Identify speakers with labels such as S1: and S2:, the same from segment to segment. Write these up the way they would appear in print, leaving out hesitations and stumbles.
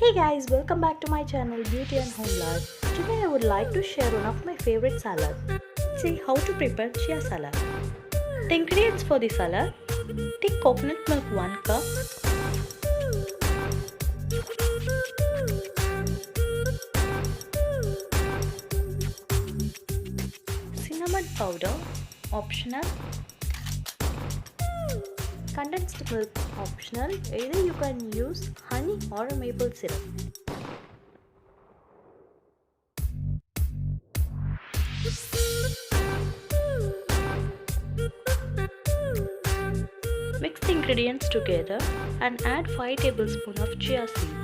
S1: Hey guys, welcome back to my channel Beauty and Home Life. Today I would like to share one of my favorite salads. Let's see how to prepare chia salad. The ingredients for the salad: take coconut milk 1 cup, cinnamon powder optional, condensed milk optional, either you can use honey or maple syrup. Mix the ingredients together and add 5 tablespoons of chia seeds.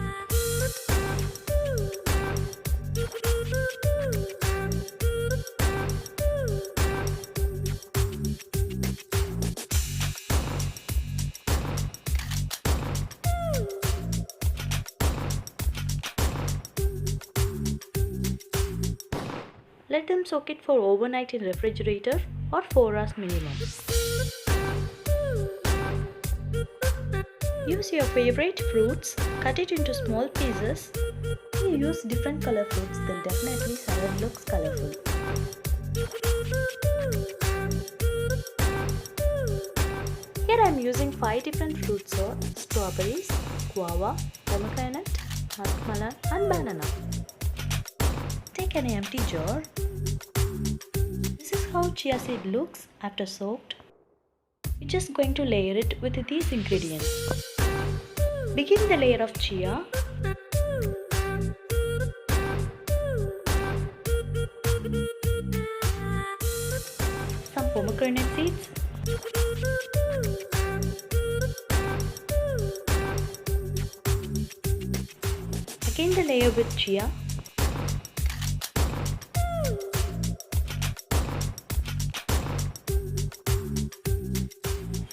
S1: Let them soak it for overnight in refrigerator or 4 hours minimum. Use your favorite fruits, cut it into small pieces. If you use different color fruits, then definitely salad looks colorful. Here I am using 5 different fruits: strawberries, guava, pomegranate, muskmelon and banana. Take an empty jar. This is how chia seed looks after soaked. We're just going to layer it with these ingredients. Begin the layer of chia. Some pomegranate seeds. Again the layer with chia.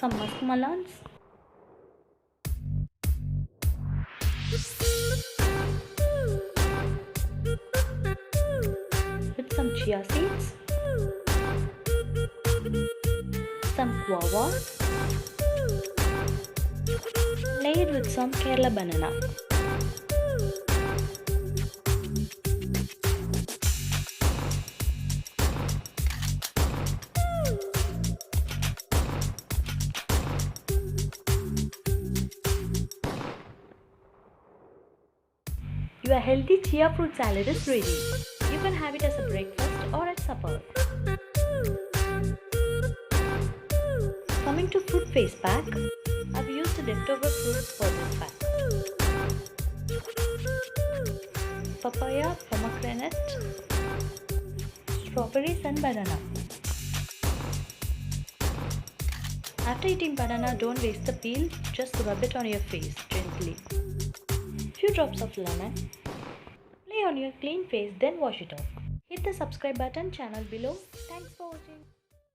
S1: Some muskmelons, with some chia seeds, some guavas, layered with some Kerala banana. Your healthy chia fruit salad is ready. You can have it as a breakfast or at supper. Coming to fruit face pack, I've used leftover fruits for this pack. Papaya, pomegranate, strawberries and banana. After eating banana, don't waste the peel, just rub it on your face gently. Few drops of lemon. Lay on your clean face, then wash it off. Hit the subscribe button channel below. Thanks for watching.